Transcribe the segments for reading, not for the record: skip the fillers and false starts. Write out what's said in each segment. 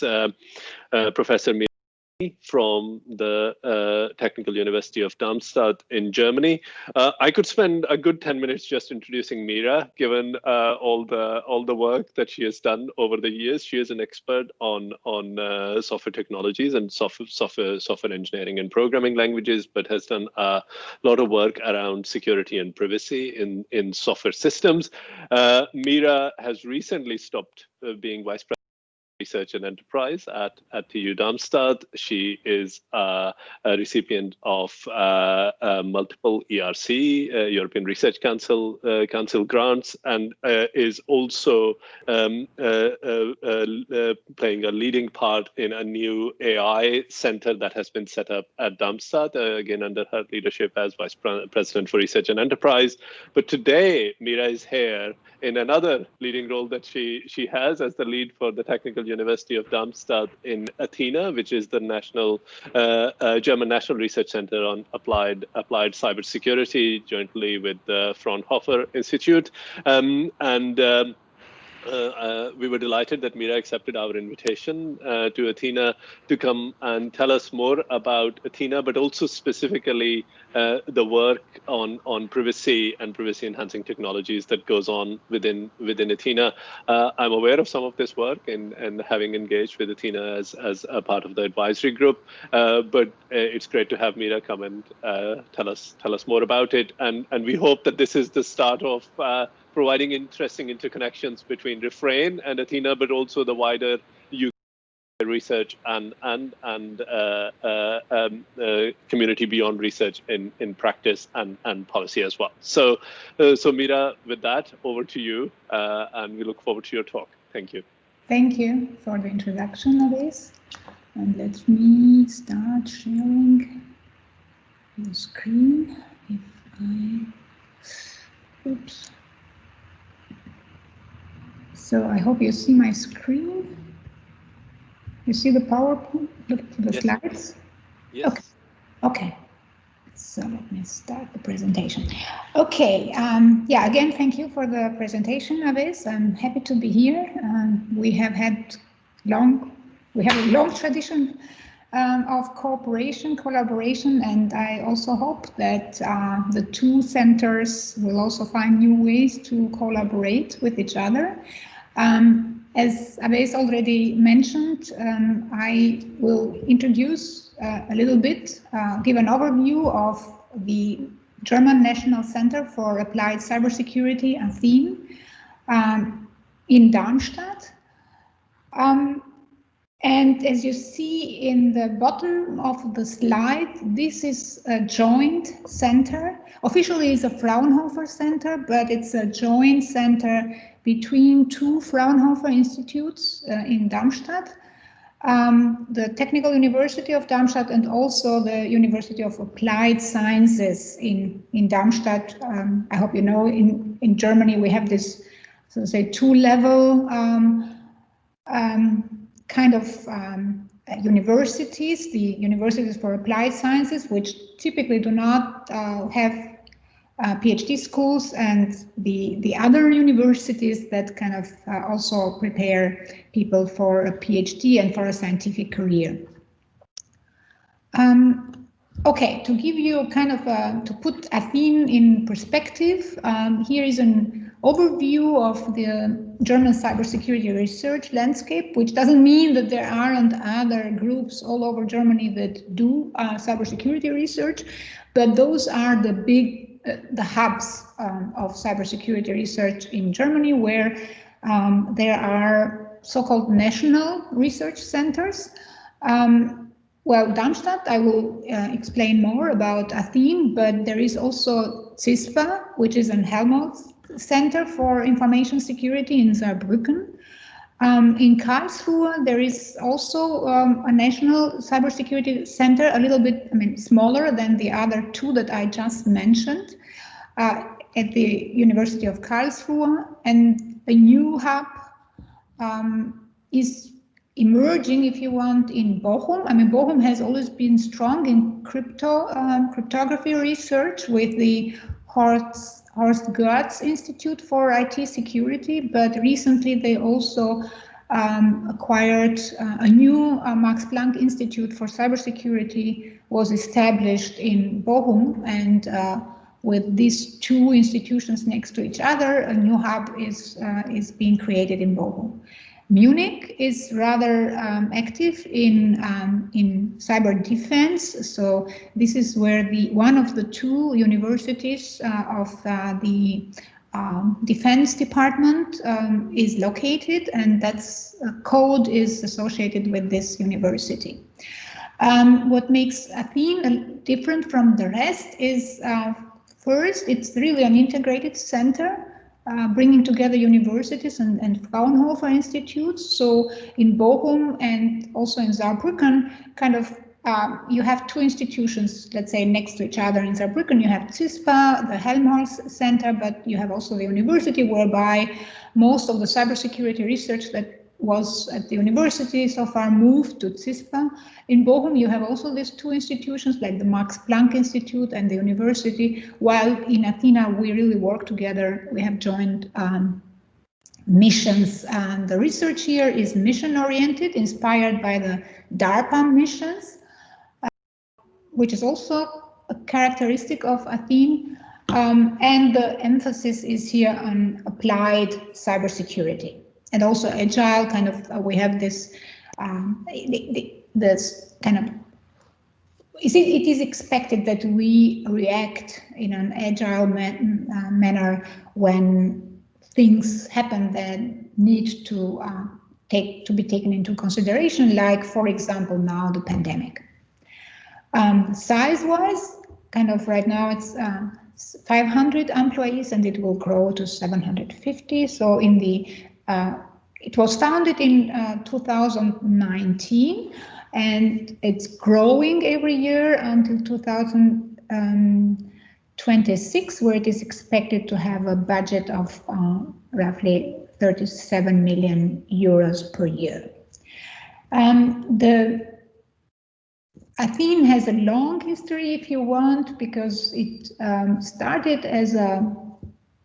is Professor Mira from the Technical University of Darmstadt in Germany. I could spend a good 10 minutes just introducing Mira, given all the work that she has done over the years. She is an expert on software technologies and software engineering and programming languages, but has done a lot of work around security and privacy in software systems. Mira has recently stopped being vice president Research and Enterprise at TU Darmstadt. She is a recipient of multiple ERC, European Research Council grants, and is also playing a leading part in a new AI center that has been set up at Darmstadt, again under her leadership as Vice President for Research and Enterprise. But today, Mira is here in another leading role that she has as the lead for the Technical University of Darmstadt in ATHENE, which is the German National Research Center on applied cybersecurity, jointly with the Fraunhofer Institute. We were delighted that Mira accepted our invitation to ATHENE to come and tell us more about ATHENE, but also specifically the work on privacy and privacy-enhancing technologies that goes on within ATHENE. I'm aware of some of this work and having engaged with ATHENE as a part of the advisory group, but it's great to have Mira come and tell us more about it. And we hope that this is the start of providing interesting interconnections between Rephrain and ATHENE, but also the wider UK research and community beyond research in practice and policy as well. So Mira, with that, over to you, and we look forward to your talk. Thank you. Thank you for the introduction of this. And let me start sharing the screen. Oops. So I hope you see my screen. You see the PowerPoint, the yes. slides? Yes. Okay. So let me start the presentation. Okay. Yeah, again, thank you for the presentation, Aves. I'm happy to be here. We have a long tradition of collaboration, and I also hope that the two centers will also find new ways to collaborate with each other. As Aves already mentioned, I will introduce a little bit, give an overview of the German National Center for Applied Cybersecurity, ATHENE, in Darmstadt. And as you see in the bottom of the slide, this is a joint center. Officially, it's a Fraunhofer Center, but it's a joint center between two Fraunhofer institutes in Darmstadt, the Technical University of Darmstadt and also the University of Applied Sciences in Darmstadt. I hope you know, in Germany, we have this, so to say, two-level kind of universities, the Universities for Applied Sciences, which typically do not have PhD schools, and the other universities that kind of also prepare people for a PhD and for a scientific career. Okay, to give you kind of to put ATHENE in perspective, here is an overview of the German cybersecurity research landscape, which doesn't mean that there aren't other groups all over Germany that do cybersecurity research, but those are the hubs of cybersecurity research in Germany, where there are so-called national research centers. Well, Darmstadt, I will explain more about ATHENE, but there is also CISPA, which is an Helmholtz Center for Information Security in Saarbrücken. In Karlsruhe, there is also a national cybersecurity center, a little bit, smaller than the other two that I just mentioned, at the University of Karlsruhe. And a new hub is emerging, if you want, in Bochum. Bochum has always been strong in cryptography research with the Horst Goertz Institute for IT Security, but recently they also acquired a new Max Planck Institute for Cybersecurity was established in Bochum, and with these two institutions next to each other, a new hub is being created in Bochum. Munich is rather active in cyber defense, so this is where one of the two universities of the Defense Department is located, and that's code is associated with this university. What makes Athene different from the rest is first, it's really an integrated center, bringing together universities and Fraunhofer institutes. So in Bochum and also in Saarbrücken, kind of you have two institutions, let's say, next to each other. In Saarbrücken, you have CISPA, the Helmholtz Center, but you have also the university, whereby most of the cybersecurity research that was at the university so far moved to CISPA. In Bochum, you have also these two institutions, like the Max Planck Institute and the university, while in Athena, we really work together. We have joined missions, and the research here is mission-oriented, inspired by the DARPA missions, which is also a characteristic of Athene, and the emphasis is here on applied cybersecurity. And also agile, kind of, we have this, this kind of, it is expected that we react in an agile manner when things happen that need to be taken into consideration, like, for example, now the pandemic. Size-wise, kind of right now it's 500 employees, and it will grow to 750. So in the it was founded in 2019, and it's growing every year until 2026, where it is expected to have a budget of roughly 37 million euros per year. Athene has a long history, if you want, because it started as a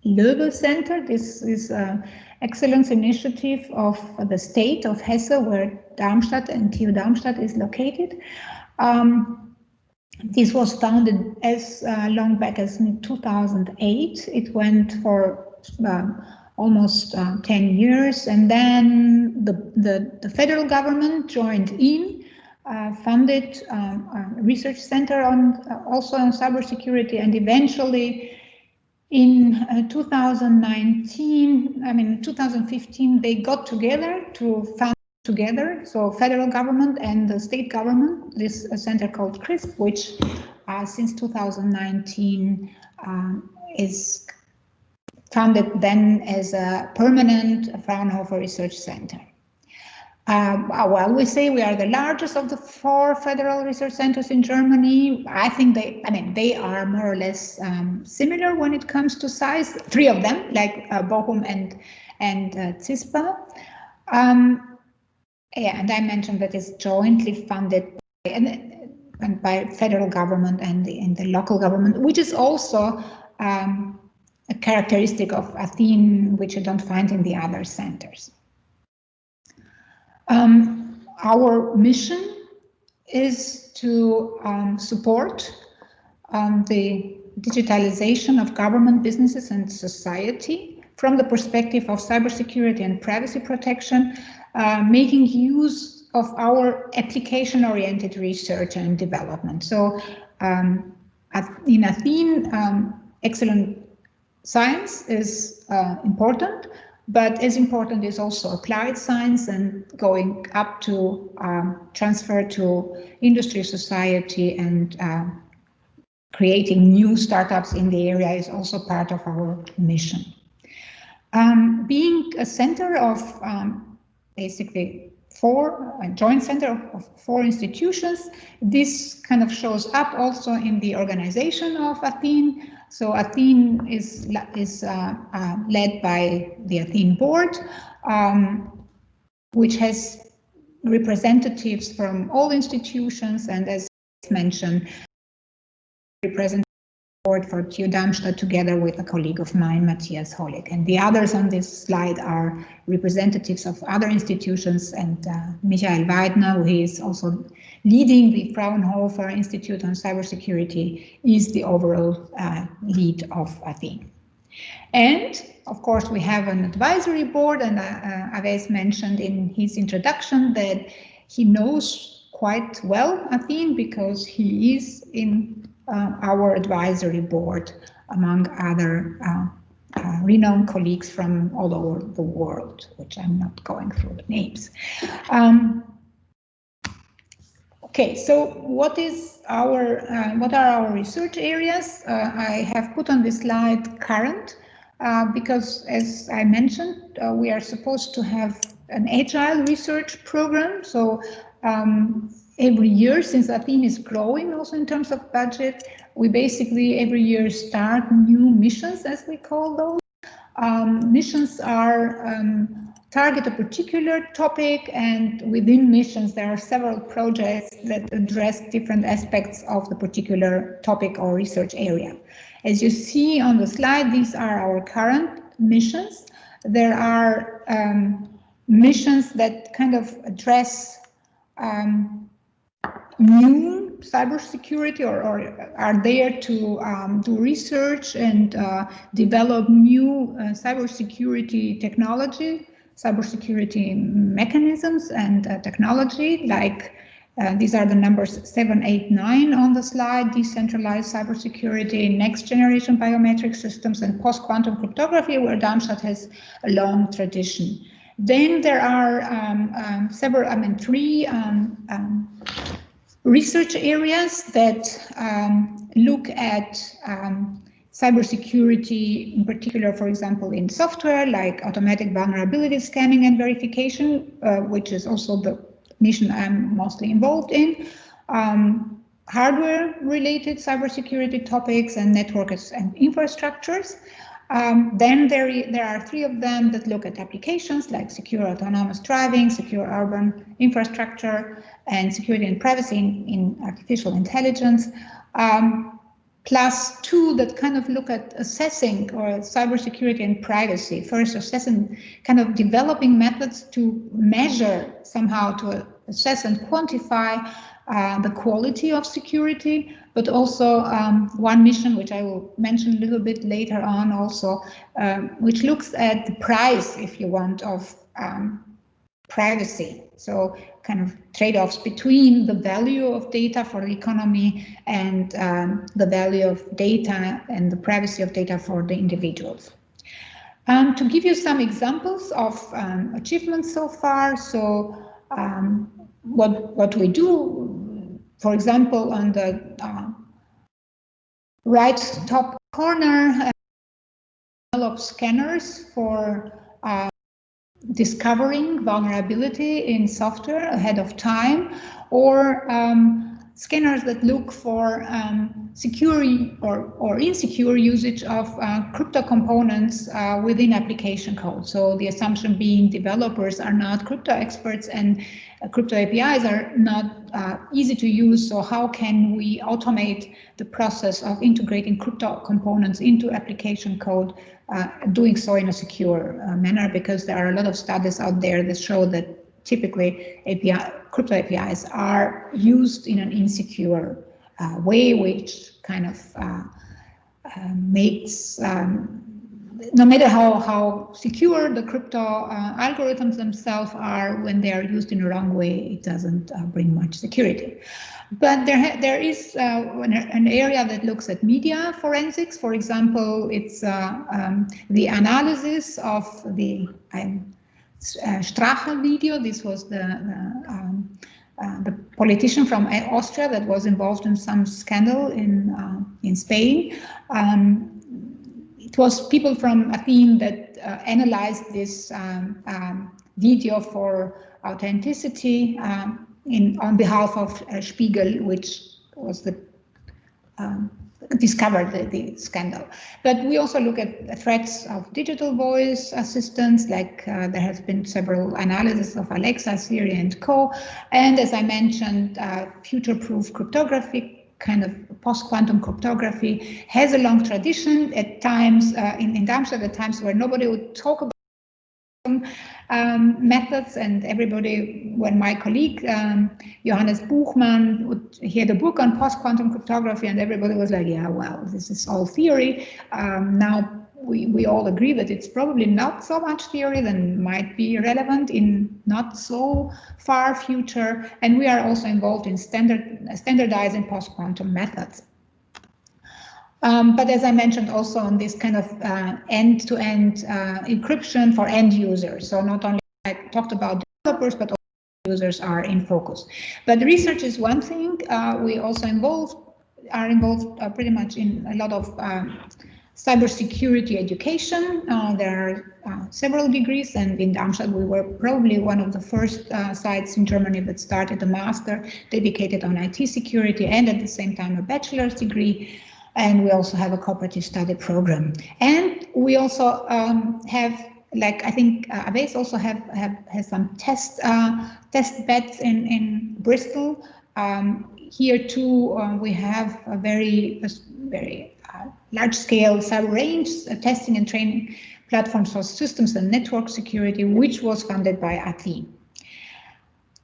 Löbel Center. This is an excellence initiative of the state of Hesse, where Darmstadt and TU Darmstadt is located. This was founded as long back as in 2008. It went for almost 10 years, and then the federal government joined in, funded a research center also on cybersecurity, and eventually in 2015, they got together to fund together, so federal government and the state government, this center called CRISP, which since 2019 is funded then as a permanent Fraunhofer Research Center. Well, we say we are the largest of the 4 federal research centers in Germany. I think they are more or less similar when it comes to size. 3 of them, like Bochum and CISPA. Yeah, and I mentioned that it's jointly funded by federal government and the local government, which is also a characteristic of Athene, which you don't find in the other centers. Our mission is to support the digitalization of government, businesses, and society from the perspective of cybersecurity and privacy protection, making use of our application-oriented research and development. So in Athene, excellent science is important, but as important is also applied science, and going up to transfer to industry, society, and creating new startups in the area is also part of our mission. Being a center of basically a joint center of 4 institutions, this kind of shows up also in the organization of Athene. So Athene is led by the Athene board, which has representatives from all institutions, and as mentioned, representatives board for TU Darmstadt together with a colleague of mine, Matthias Hollig. And the others on this slide are representatives of other institutions, and Michael Weidner, who is also leading the Fraunhofer Institute on Cybersecurity, is the overall lead of ATHENE. And of course, we have an advisory board, and Aves mentioned in his introduction that he knows quite well ATHENE because he is in our advisory board, among other renowned colleagues from all over the world, which I'm not going through the names. Okay, so what are our research areas? I have put on this slide current, because as I mentioned, we are supposed to have an agile research program. So every year, since ATHENE is growing also in terms of budget, we basically every year start new missions, as we call those. Missions are target a particular topic, and within missions there are several projects that address different aspects of the particular topic or research area. As you see on the slide, these are our current missions. There are missions that kind of address new cybersecurity or are there to do research and develop new cybersecurity technology, cybersecurity mechanisms and technology, like these are the numbers 7, 8, 9 on the slide: decentralized cybersecurity, next generation biometric systems, and post-quantum cryptography, where Darmstadt has a long tradition. Then there are three research areas that look at cybersecurity, in particular, for example, in software, like automatic vulnerability scanning and verification, which is also the mission I'm mostly involved in, hardware-related cybersecurity topics, and networks and infrastructures. Then there are three of them that look at applications like secure autonomous driving, secure urban infrastructure, and security and privacy in artificial intelligence, plus two that kind of look at assessing or cybersecurity and privacy. First, assessing, kind of developing methods to measure somehow, to assess and quantify the quality of security, but also one mission, which I will mention a little bit later on also, which looks at the price, if you want, of privacy. So kind of trade-offs between the value of data for the economy and the value of data and the privacy of data for the individuals. To give you some examples of achievements so far, so what we do, for example, on the right top corner, develop scanners for discovering vulnerability in software ahead of time, or scanners that look for secure or insecure usage of crypto components within application code. So the assumption being developers are not crypto experts and crypto APIs are not easy to use. So how can we automate the process of integrating crypto components into application code, doing so in a secure manner? Because there are a lot of studies out there that show that typically crypto APIs are used in an insecure way, which kind of makes, no matter how secure the crypto algorithms themselves are, when they are used in the wrong way, it doesn't bring much security. But there is an area that looks at media forensics. For example, it's the analysis of the Strache video. This was the politician from Austria that was involved in some scandal in Spain. It was people from ATHENE that analyzed this video for authenticity on behalf of Spiegel, which was the discovered the scandal. But we also look at threats of digital voice assistants, like there has been several analyses of Alexa, Siri, and co. And as I mentioned, future-proof cryptography kind of post-quantum cryptography has a long tradition. At times, in Darmstadt, at times where nobody would talk about methods, and everybody, when my colleague Johannes Buchmann he had a book on post-quantum cryptography, and everybody was like, yeah, well, this is all theory. Now we all agree that it's probably not so much theory, then might be relevant in not so far future, and we are also involved in standardizing post-quantum methods. But as I mentioned, also on this kind of end-to-end encryption for end users. So not only I talked about developers, but also users are in focus. But research is one thing. We also are involved pretty much in a lot of cybersecurity education. There are several degrees, and in Darmstadt we were probably one of the first sites in Germany that started a master dedicated on IT security, and at the same time a bachelor's degree. And we also have a cooperative study program. And we also have, like, I think ABES also has some test beds in Bristol. Here too, we have a very large-scale cyber range testing and training platforms for systems and network security, which was funded by ATHENE.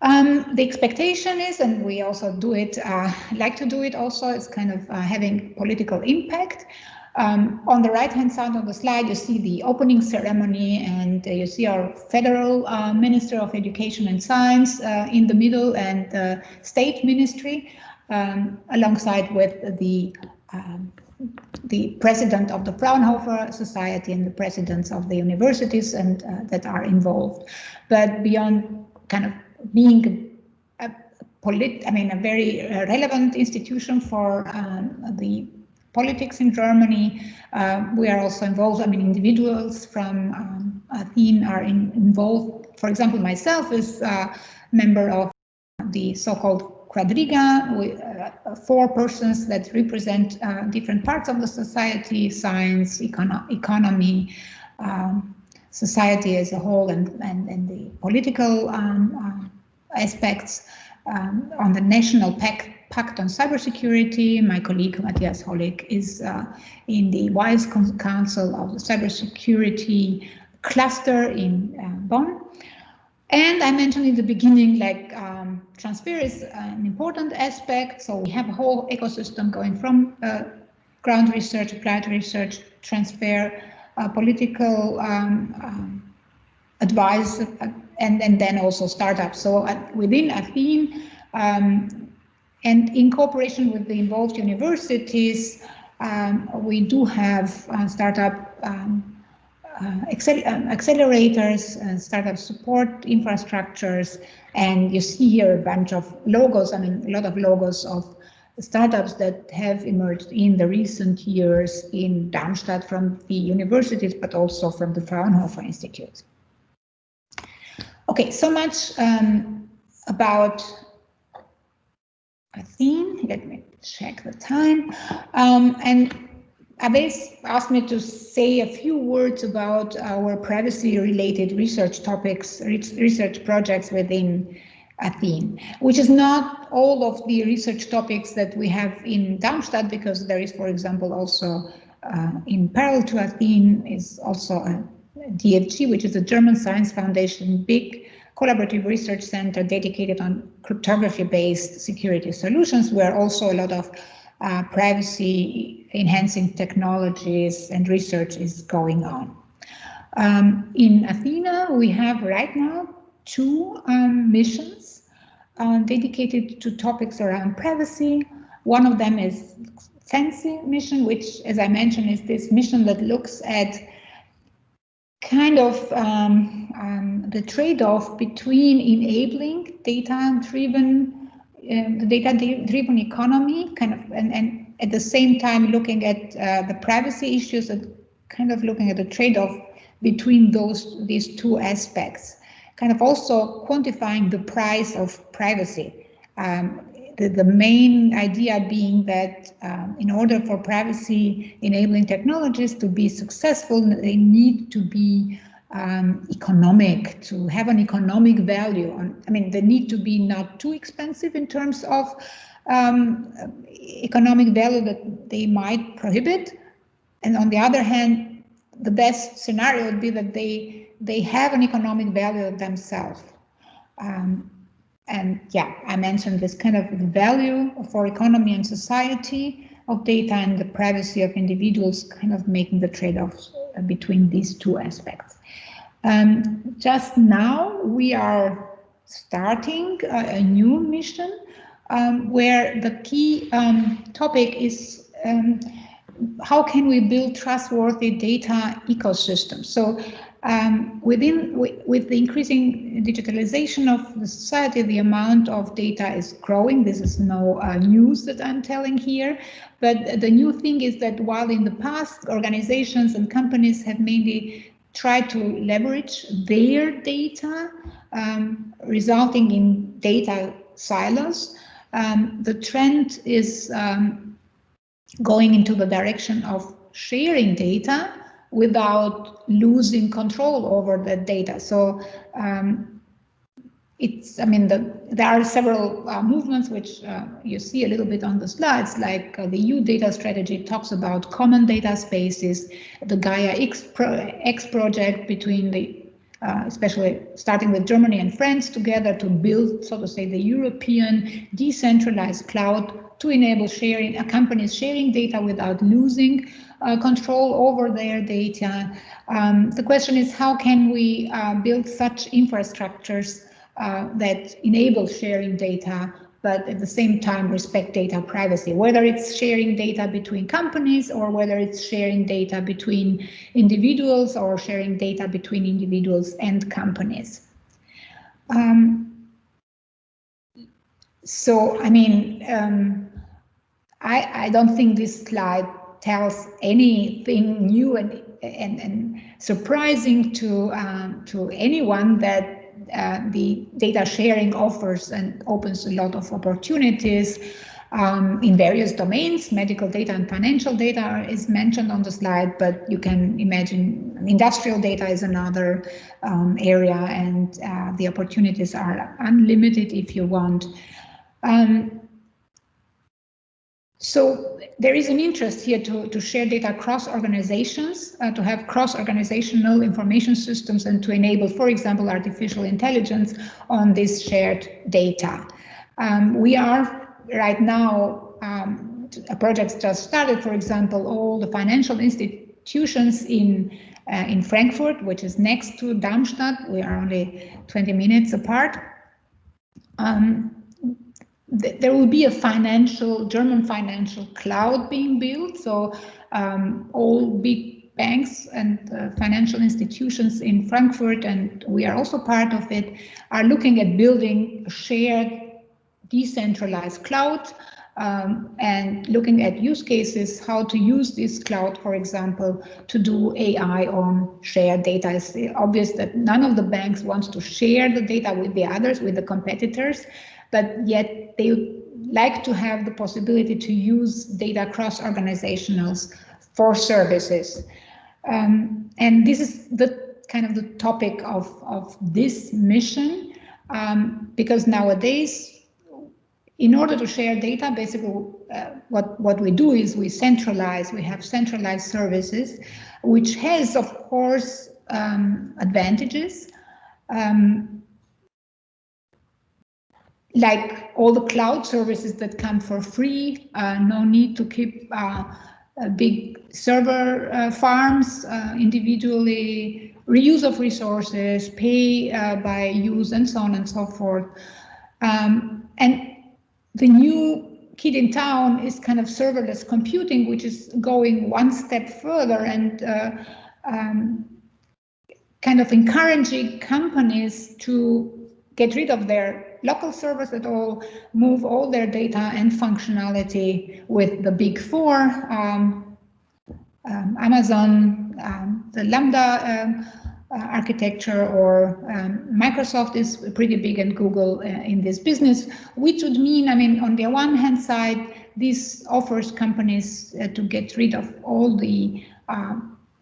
The expectation is, and we also do it, like to do it also, is kind of having political impact. On the right-hand side of the slide, you see the opening ceremony, and you see our federal Minister of Education and Science in the middle, and the state ministry, alongside with the president of the Fraunhofer Society and the presidents of the universities and that are involved. But beyond kind of being a very relevant institution for the politics in Germany, we are also involved. I mean, individuals from ATHENE are involved. For example, myself is a member of the so-called Quadriga, 4 persons that represent different parts of the society: science, economy, society as a whole, and the political aspects. On the National Pact on Cybersecurity, my colleague Matthias Hollig is in the Wise Council of the Cybersecurity cluster in Bonn. And I mentioned in the beginning, like, transfer is an important aspect. So we have a whole ecosystem going from ground research, applied research, transfer, political advice, and then also startups. So within ATHENE, and in cooperation with the involved universities, we do have startup accelerators and startup support infrastructures, and you see here a bunch of logos. I mean, a lot of logos of startups that have emerged in the recent years in Darmstadt from the universities, but also from the Fraunhofer Institute. Okay, so much about ATHENE. Let me check the time. And ABES asked me to say a few words about our privacy-related research topics, research projects within ATHENE, which is not all of the research topics that we have in Darmstadt, because there is, for example, also in parallel to ATHENE is also a DFG, which is the German Science Foundation, big collaborative research center dedicated on cryptography-based security solutions, where also a lot of privacy-enhancing technologies and research is going on. In ATHENE, we have right now 2 missions dedicated to topics around privacy. One of them is FANCY mission, which, as I mentioned, is this mission that looks at kind of the trade-off between enabling data-driven economy, kind of, and at the same time looking at the privacy issues, and kind of looking at the trade-off between these 2 aspects, kind of also quantifying the price of privacy. The main idea being that in order for privacy enabling technologies to be successful, they need to be economic, to have an economic value. They need to be not too expensive in terms of economic value that they might prohibit. And on the other hand, the best scenario would be that they have an economic value themselves. And yeah, I mentioned this kind of value for economy and society of data and the privacy of individuals, kind of making the trade-offs between these two aspects. Just now we are starting a new mission where the key topic is how can we build trustworthy data ecosystems. So with the increasing digitalization of the society, the amount of data is growing. This is no news that I'm telling here, but the new thing is that while in the past organizations and companies have mainly tried to leverage their data, resulting in data silos, the trend is going into the direction of sharing data without losing control over the data. So there are several movements which you see a little bit on the slides, like the EU data strategy talks about common data spaces, the Gaia X project between the especially starting with Germany and France together to build, so to say, the European decentralized cloud to enable sharing, companies sharing data without losing control over their data. The question is, how can we build such infrastructures that enable sharing data, but at the same time respect data privacy, whether it's sharing data between companies or whether it's sharing data between individuals or sharing data between individuals and companies. I don't think this slide tells anything new and surprising to anyone that the data sharing offers and opens a lot of opportunities in various domains. Medical data and financial data is mentioned on the slide, but you can imagine industrial data is another area, and the opportunities are unlimited if you want. So there is an interest here to share data across organizations, to have cross-organizational information systems, and to enable, for example, artificial intelligence on this shared data. We are right now, a project just started, for example, all the financial institutions in Frankfurt, which is next to Darmstadt. We are only 20 minutes apart. There will be a German financial cloud being built. So all big banks and financial institutions in Frankfurt, and we are also part of it, are looking at building a shared decentralized cloud and looking at use cases, how to use this cloud, for example, to do AI on shared data. It's obvious that none of the banks wants to share the data with the others, with the competitors, but yet they would like to have the possibility to use data across organizations for services. And this is the kind of the topic of this mission, because nowadays, in order to share data, basically what we do is we have centralized services, which has, of course, advantages. Like all the cloud services that come for free, no need to keep big server farms individually, reuse of resources, pay by use, and so on and so forth. And the new kid in town is kind of serverless computing, which is going one step further and kind of encouraging companies to get rid of their local servers at all, move all their data and functionality with the big four, Amazon, the Lambda architecture, or Microsoft is pretty big, and Google in this business, which would mean, on the one hand side, this offers companies to get rid of all the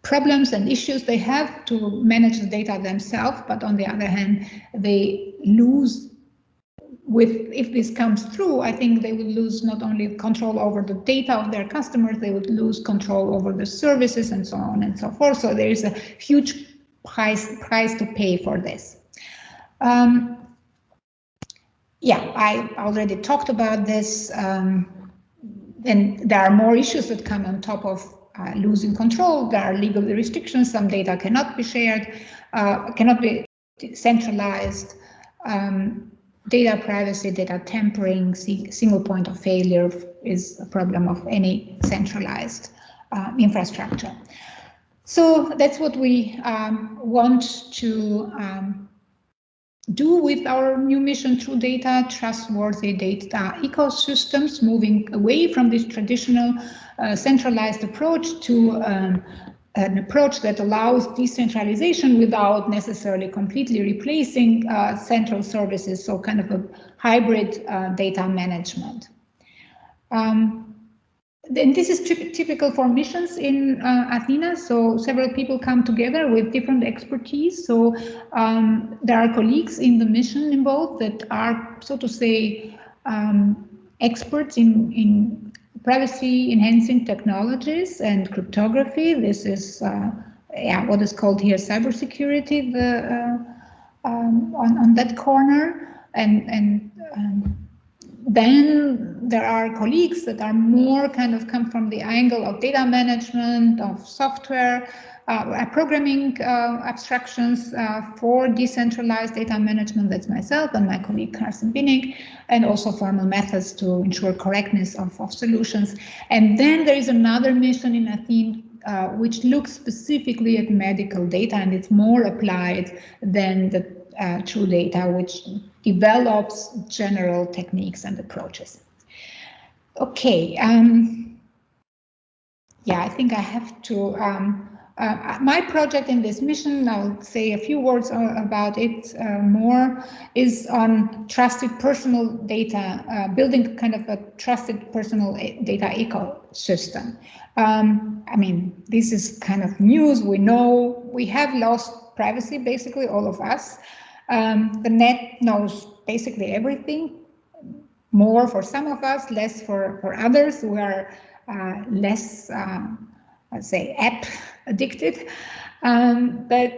problems and issues they have to manage the data themselves, but on the other hand, they lose if this comes through, I think they will lose not only control over the data of their customers, they would lose control over the services and so on and so forth. So there is a huge price to pay for this. Yeah, I already talked about this. And there are more issues that come on top of losing control. There are legal restrictions. Some data cannot be shared, cannot be centralized. Data privacy, data tampering, single point of failure is a problem of any centralized infrastructure. So that's what we want to do with our new mission, TRUData, trustworthy data ecosystems, moving away from this traditional centralized approach to an approach that allows decentralization without necessarily completely replacing central services, so kind of a hybrid data management. Then this is typical for missions in Athena, so several people come together with different expertise. So there are colleagues in the mission involved that are, so to say, experts in privacy enhancing technologies and cryptography. This is what is called here cybersecurity, on that corner, and then there are colleagues that are more kind of come from the angle of data management, of software, programming abstractions for decentralized data management. That's myself and my colleague Carsten Binnig, and also formal methods to ensure correctness of solutions. And then there is another mission in Athene which looks specifically at medical data, and it's more applied than the TRUData, which develops general techniques and approaches. Okay, yeah, I think I have to, my project in this mission, I'll say a few words about it more, is on trusted personal data, building kind of a trusted personal data ecosystem. I mean, this is kind of news. We know we have lost privacy, basically all of us. The net knows basically everything, more for some of us, less for others who are less, let's say, app addicted. But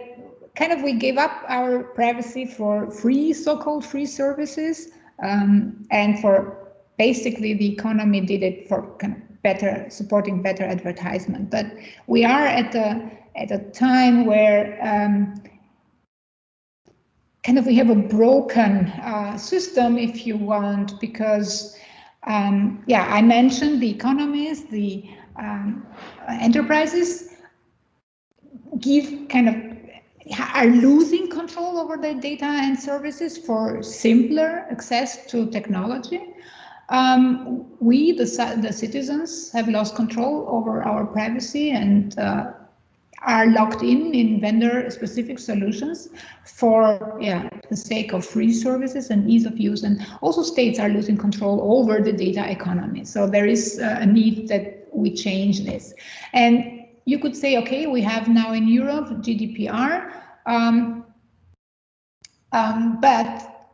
kind of we gave up our privacy for free, so-called free services, and for basically the economy did it for kind of better, supporting better advertisement. But we are at a time where kind of we have a broken system, if you want, because yeah, I mentioned the economies, the enterprises are losing control over their data and services for simpler access to technology. We, the citizens, have lost control over our privacy and are locked in vendor-specific solutions for the sake of free services and ease of use, and also states are losing control over the data economy. So there is a need that we change this. And you could say, okay, we have now in Europe GDPR, but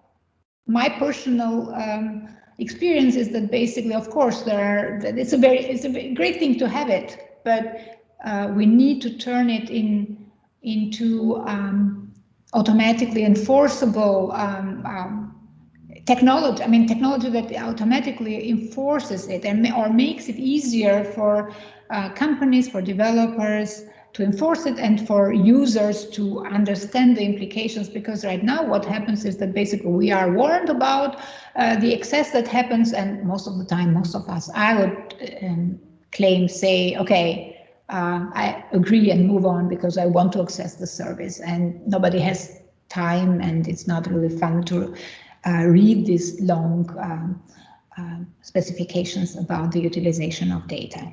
my personal experience is that basically, of course, it's a great thing to have it, but we need to turn it into automatically enforceable technology. I mean, technology that automatically enforces it or makes it easier for companies, for developers to enforce it, and for users to understand the implications. Because right now, what happens is that basically we are warned about the excess that happens, and most of the time, most of us, I would claim, say, okay, I agree and move on because I want to access the service, and nobody has time, and it's not really fun to read these long specifications about the utilization of data.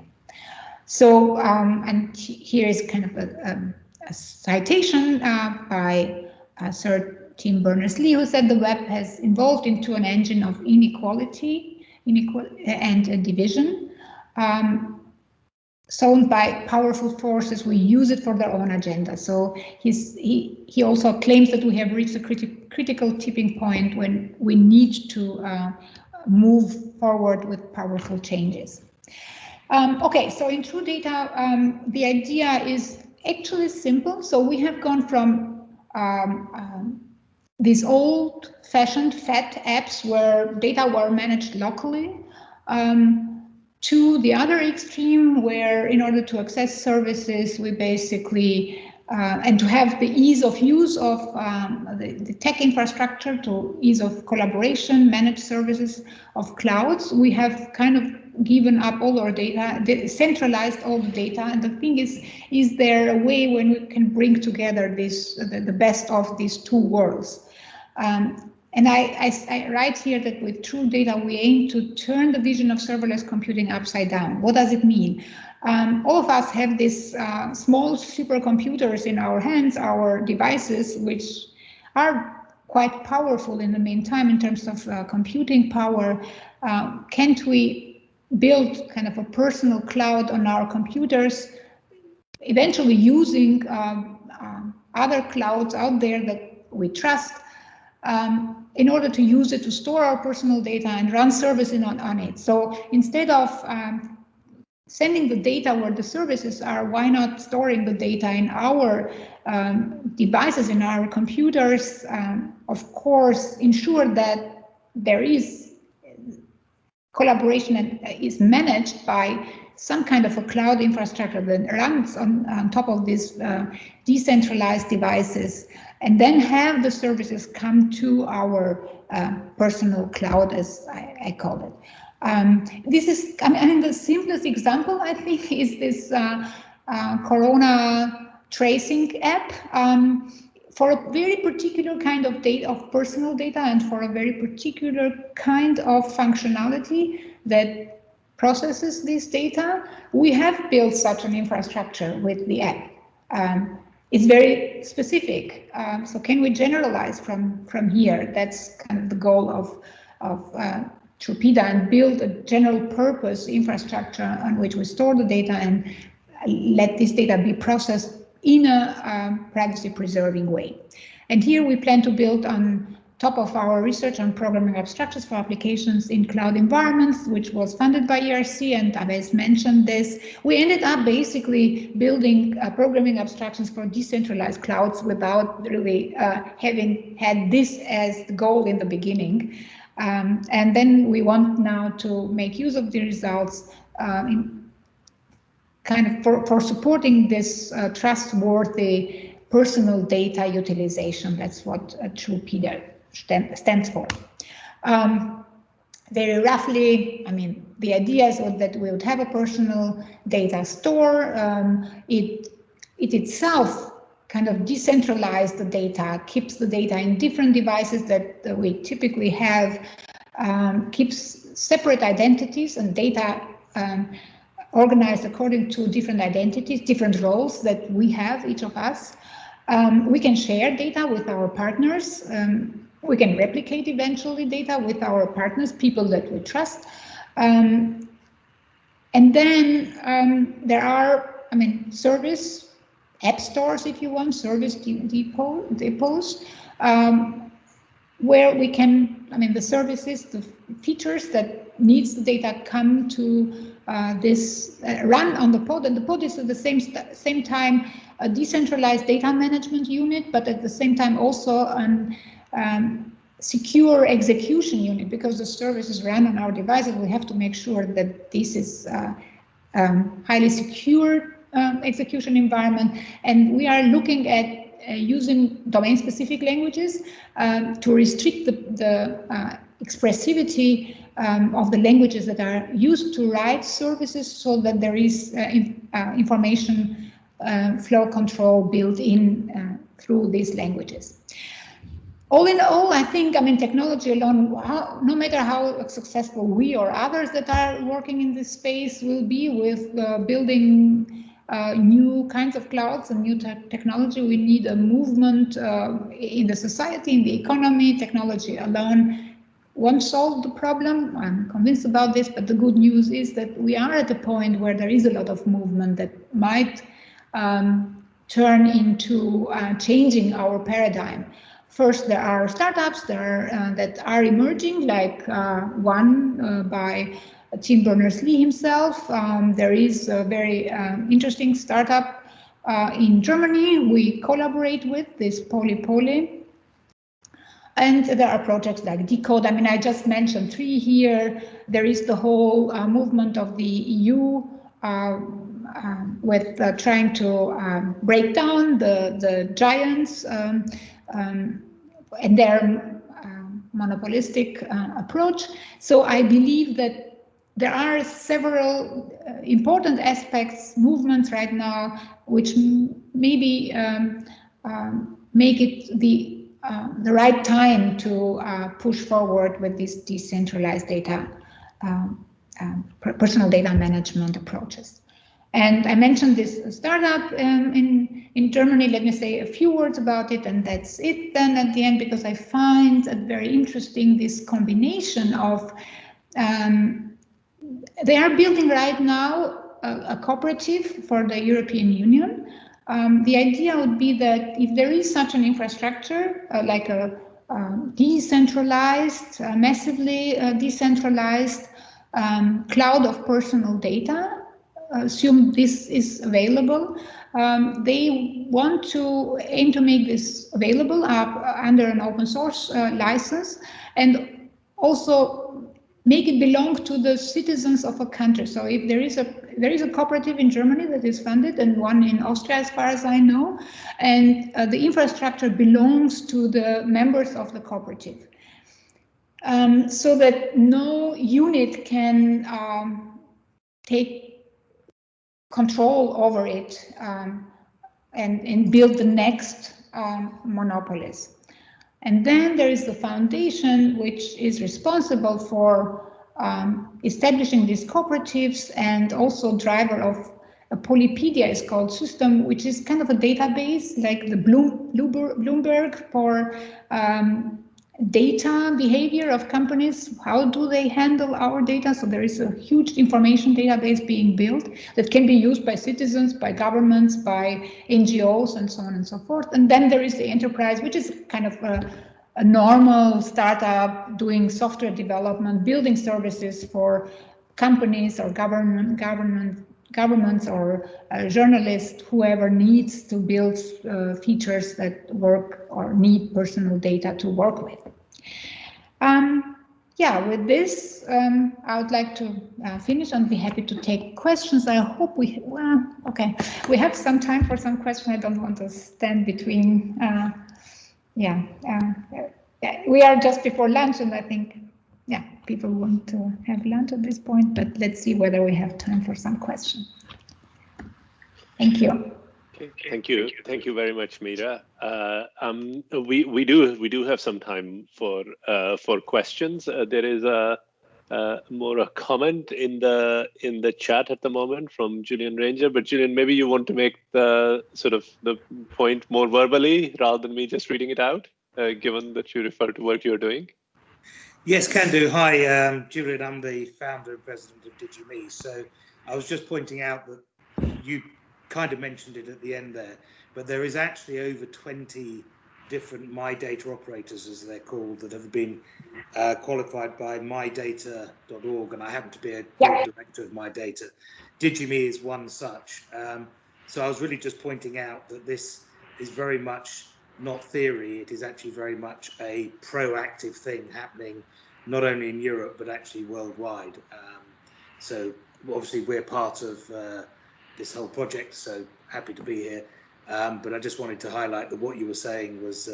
So, and here is kind of a citation by Sir Tim Berners-Lee, who said the web has evolved into an engine of inequality and division. sown by powerful forces who use it for their own agenda. So he also claims that we have reached a critical tipping point when we need to move forward with powerful changes. Okay, so in TRUData, the idea is actually simple. So we have gone from these old-fashioned fat apps where data were managed locally to the other extreme, where in order to access services, we basically, and to have the ease of use of the tech infrastructure, to ease of collaboration, managed services of clouds, we have kind of given up all our data, centralized all the data. And the thing is there a way when we can bring together this, the best of these two worlds? And I write here that with TRUData, we aim to turn the vision of serverless computing upside down. What does it mean? All of us have these small supercomputers in our hands, our devices, which are quite powerful in the meantime in terms of computing power. Can't we build kind of a personal cloud on our computers, eventually using other clouds out there that we trust, in order to use it to store our personal data and run services on it? So instead of sending the data where the services are, why not storing the data in our devices, in our computers? Of course, ensure that there is collaboration and is managed by some kind of a cloud infrastructure that runs on top of these decentralized devices, and then have the services come to our personal cloud, as I call it. This is, I mean, the simplest example, I think, is this Corona tracing app. For a very particular kind of data, of personal data, and for a very particular kind of functionality that processes this data, we have built such an infrastructure with the app. It's very specific. So can we generalize from here? That's kind of the goal of TRUPEDA, and build a general purpose infrastructure on which we store the data and let this data be processed in a privacy preserving way. And here we plan to build on top of our research on programming abstractions for applications in cloud environments, which was funded by ERC, and Aves mentioned this. We ended up basically building programming abstractions for decentralized clouds without really having had this as the goal in the beginning. And then we want now to make use of the results for supporting this trustworthy personal data utilization. That's what TRUPEDA stands for. Very roughly, I mean, the idea is that we would have a personal data store. It itself kind of decentralizes the data, keeps the data in different devices that we typically have, keeps separate identities and data organized according to different identities, different roles that we have, each of us. We can share data with our partners. We can replicate eventually data with our partners, people that we trust. And then there are, I mean, service app stores, if you want, service depots, where we can, I mean, the services, the features that needs the data come to this run on the pod, and the pod is at the same time a decentralized data management unit, but at the same time also an secure execution unit, because the services run on our devices. We have to make sure that this is highly secure execution environment, and we are looking at using domain-specific languages to restrict the expressivity of the languages that are used to write services, so that there is information flow control built in through these languages. All in all, I think, I mean, technology alone, no matter how successful we or others that are working in this space will be with building new kinds of clouds and new technology, we need a movement in the society, in the economy. Technology alone won't solve the problem. I'm convinced about this, but the good news is that we are at a point where there is a lot of movement that might turn into changing our paradigm. First, there are startups that are emerging, like one by Tim Berners-Lee himself. There is a very interesting startup in Germany we collaborate with, this Poly. And there are projects like Decode. I mean, I just mentioned 3 here. There is the whole movement of the EU with trying to break down the giants and their monopolistic approach. So I believe that there are several important aspects, movements right now, which maybe make it the right time to push forward with these decentralized data, personal data management approaches. And I mentioned this startup in Germany. Let me say a few words about it, and that's it then at the end, because I find it very interesting, this combination of, they are building right now a cooperative for the European Union. The idea would be that if there is such an infrastructure, like a decentralized, massively decentralized cloud of personal data, assume this is available, they want to aim to make this available under an open source license, and also make it belong to the citizens of a country. So if there is a cooperative in Germany that is funded, and one in Austria, as far as I know, and the infrastructure belongs to the members of the cooperative, so that no unit can take control over it and build the next monopolies. And then there is the foundation, which is responsible for establishing these cooperatives, and also driver of a Polypedia is called system, which is kind of a database like the Bloomberg for data behavior of companies. How do they handle our data? So there is a huge information database being built that can be used by citizens, by governments, by NGOs, and so on and so forth. And then there is the enterprise, which is kind of a normal startup doing software development, building services for companies or governments or journalists, whoever needs to build features that work or need personal data to work with. Yeah, with this, I would like to finish and be happy to take questions. I hope we have some time for some questions. I don't want to stand between. We are just before lunch, and I think, people want to have lunch at this point, but let's see whether we have time for some questions. Thank you. Okay, thank you very much, Mira. We do have some time for questions. There is a comment in the chat at the moment from Julian Ranger, but Julian, maybe you want to make the point more verbally rather than me just reading it out, given that you refer to what you're doing. Yes, can do. Hi, Julian. I'm the founder and president of DigiMe. So I was just pointing out that you kind of mentioned it at the end there, but there is actually over 20 different My Data operators, as they're called, that have been qualified by mydata.org, and I happen to be a director of My Data. DigiMe is one such. So I was really just pointing out that this is very much not theory, it is actually very much a proactive thing happening, not only in Europe, but actually worldwide. So obviously we're part of this whole project, so happy to be here. But I just wanted to highlight that what you were saying was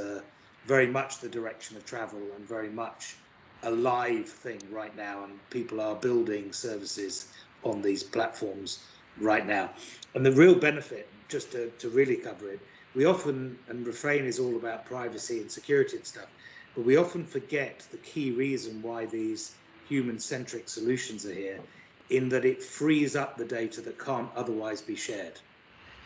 very much the direction of travel, and very much a live thing right now, and people are building services on these platforms right now. And the real benefit, just to really cover it, we often, and Rephrain is all about privacy and security and stuff, but we often forget the key reason why these human-centric solutions are here, in that it frees up the data that can't otherwise be shared.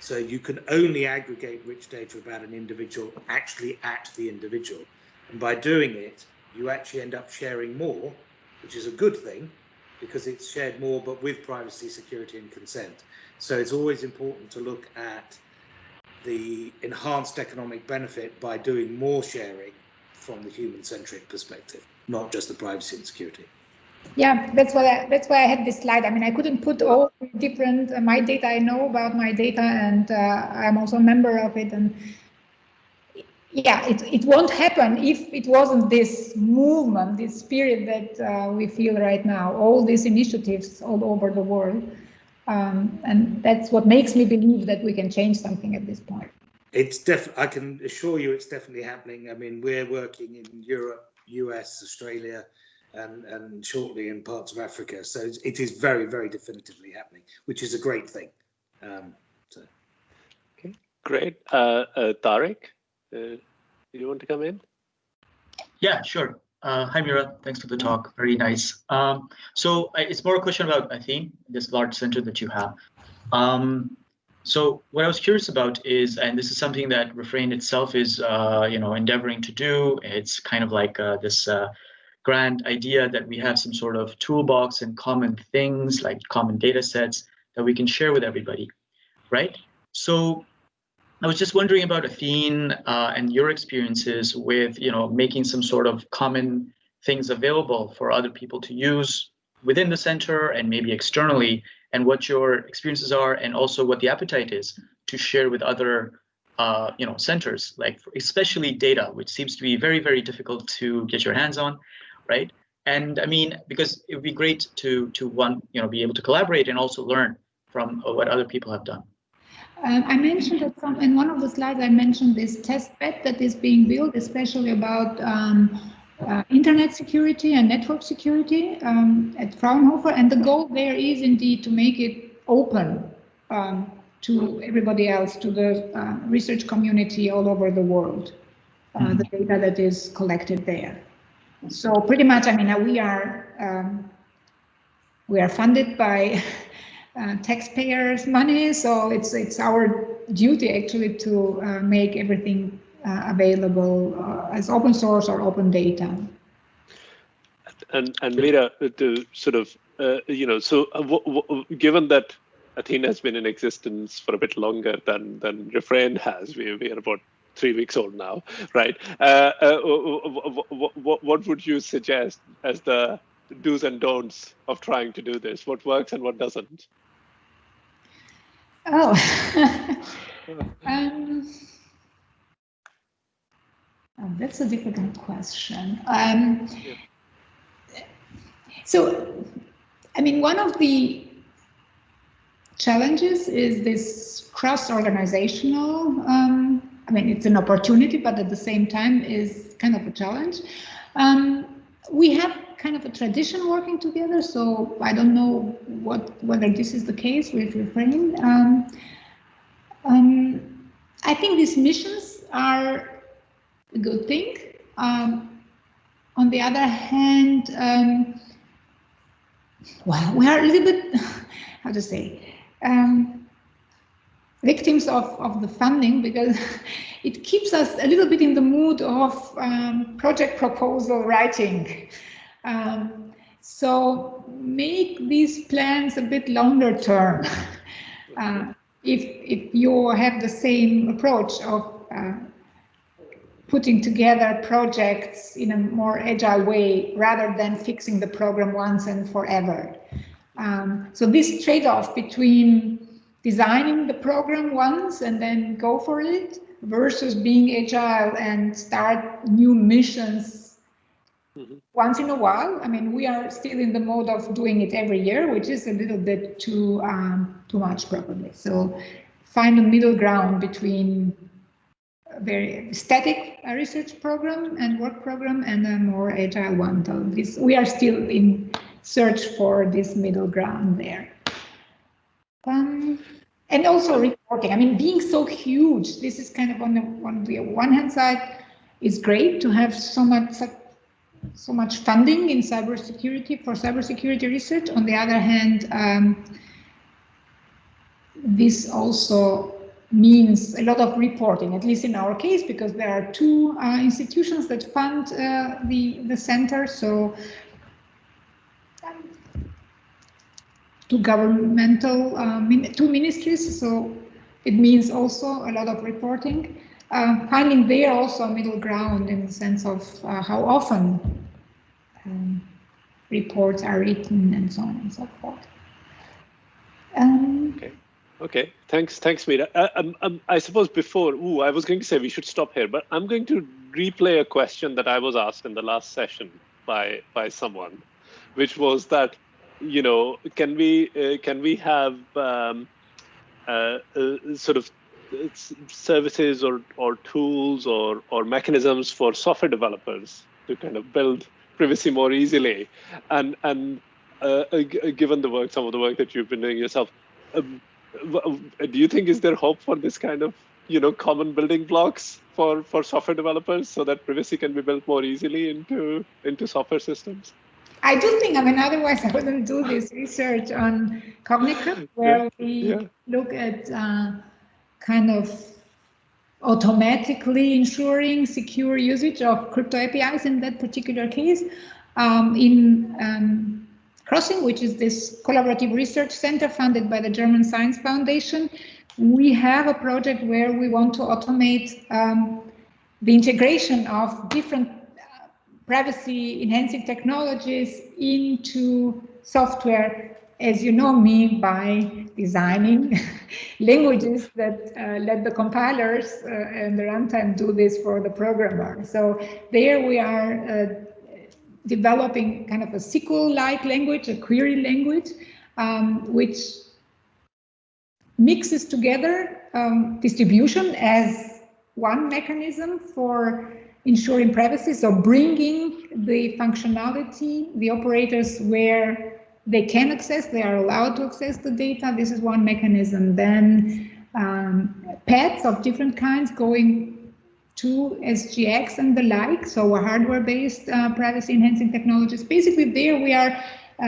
So you can only aggregate rich data about an individual actually at the individual. And by doing it, you actually end up sharing more, which is a good thing because it's shared more, but with privacy, security, and consent. So it's always important to look at the enhanced economic benefit by doing more sharing from the human-centric perspective, not just the privacy and security. Yeah, that's why I had this slide. I mean, I couldn't put all different my data. I know about my data, and I'm also a member of it. And yeah, it won't happen if it wasn't this movement, this spirit that we feel right now. All these initiatives all over the world, and that's what makes me believe that we can change something at this point. It's I can assure you, it's definitely happening. I mean, we're working in Europe, US, Australia, and shortly in parts of Africa. So it is very, very definitively happening, which is a great thing. Okay, great. Tariq, do you want to come in? Yeah, sure. Hi, Mira. Thanks for the talk. Very nice. So it's more a question about ATHENE, this large center that you have. So what I was curious about is, and this is something that Rephrain itself is, endeavoring to do. It's kind of like this grand idea that we have some sort of toolbox and common things like common data sets that we can share with everybody, right? So I was just wondering about ATHENE and your experiences with, making some sort of common things available for other people to use within the center and maybe externally, and what your experiences are, and also what the appetite is to share with other, centers, like especially data, which seems to be very, very difficult to get your hands on, right? And I mean, because it would be great to be able to collaborate and also learn from what other people have done. I mentioned that in one of the slides, I mentioned this test bed that is being built, especially about internet security and network security at Fraunhofer. And the goal there is indeed to make it open to everybody else, to the research community all over the world, the data that is collected there. So pretty much, I mean, we are funded by taxpayers' money, so it's our duty actually to make everything available as open source or open data. And Mira, to sort of given that ATHENE has been in existence for a bit longer than Rephrain has, we are about 3 weeks old now, right? What would you suggest as the do's and don'ts of trying to do this? What works and what doesn't? Oh, that's a difficult question. So, I mean, one of the challenges is this cross-organizational, I mean, it's an opportunity, but at the same time is kind of a challenge. We have kind of a tradition working together, so I don't know whether this is the case with Rephrain. I think these missions are a good thing. On the other hand, well, we are a little bit, how to say, victims of the funding, because it keeps us a little bit in the mood of project proposal writing. So make these plans a bit longer term. If you have the same approach of putting together projects in a more agile way rather than fixing the program once and forever. So this trade-off between designing the program once and then go for it versus being agile and start new missions once in a while. I mean, we are still in the mode of doing it every year, which is a little bit too much probably. So find a middle ground between a very static research program and work program and a more agile one. So we are still in search for this middle ground there. And also reporting. I mean, being so huge, this is kind of on the one hand side, is great to have so much funding in cybersecurity for cybersecurity research. On the other hand, this also means a lot of reporting, at least in our case, because there are two institutions that fund the center. So two governmental, two ministries. So it means also a lot of reporting. Finding there also a middle ground in the sense of how often reports are written and so on and so forth. Okay. Thanks, Mira. I suppose before, I was going to say we should stop here, but I'm going to replay a question that I was asked in the last session by someone, which was that, you know, can we have sort of services or tools or mechanisms for software developers to kind of build privacy more easily, and given the work, some of the work that you've been doing yourself, do you think is there hope for this kind of, you know, common building blocks for software developers so that privacy can be built more easily into software systems? I do think, I mean, otherwise I wouldn't do this research on Cognitive, where we look at kind of automatically ensuring secure usage of crypto APIs in that particular case. In Crossing, which is this collaborative research center funded by the German Science Foundation, we have a project where we want to automate the integration of different privacy enhancing technologies into software, as you know me, by designing languages that let the compilers and the runtime do this for the programmer. So there we are developing kind of a SQL-like language, a query language, which mixes together distribution as one mechanism for ensuring privacy, so bringing the functionality, the operators where they can access, they are allowed to access the data. This is one mechanism. Then paths of different kinds going to SGX and the like, so hardware-based privacy-enhancing technologies. Basically, there we are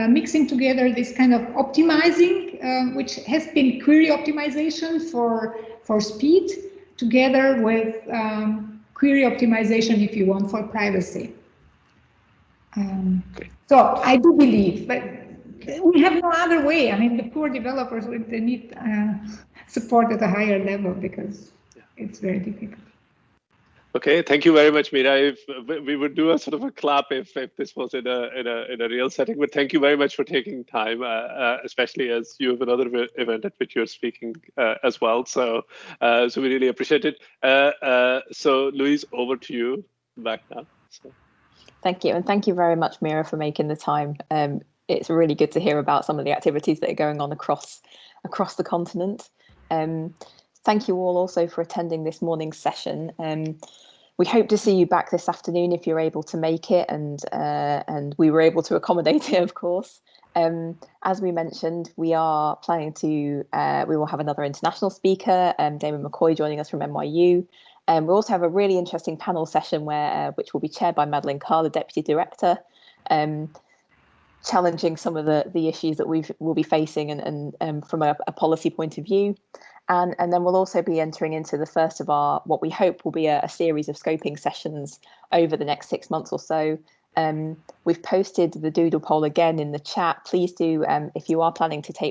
mixing together this kind of optimizing, which has been query optimization for speed, together with query optimization, if you want, for privacy. So I do believe, but we have no other way. I mean, the poor developers, they need support at a higher level because it's very difficult. Okay, thank you very much, Mira. If we would do a sort of a clap if this was in a real setting, but thank you very much for taking time, especially as you have another event at which you're speaking as well. So we really appreciate it. So Louise, over to you back now. So. Thank you, and thank you very much, Mira, for making the time. It's really good to hear about some of the activities that are going on across the continent. Thank you all also for attending this morning's session. We hope to see you back this afternoon if you're able to make it, and we were able to accommodate it, of course. As we mentioned, we are planning to, we will have another international speaker, Damon McCoy, joining us from NYU. We'll also have a really interesting panel session which will be chaired by Madeleine Carr, the Deputy Director, challenging some of the issues that we'll be facing and from a policy point of view. And then we'll also be entering into the first of our, what we hope will be a series of scoping sessions over the next 6 months or so. We've posted the doodle poll again in the chat. Please do, if you are planning to take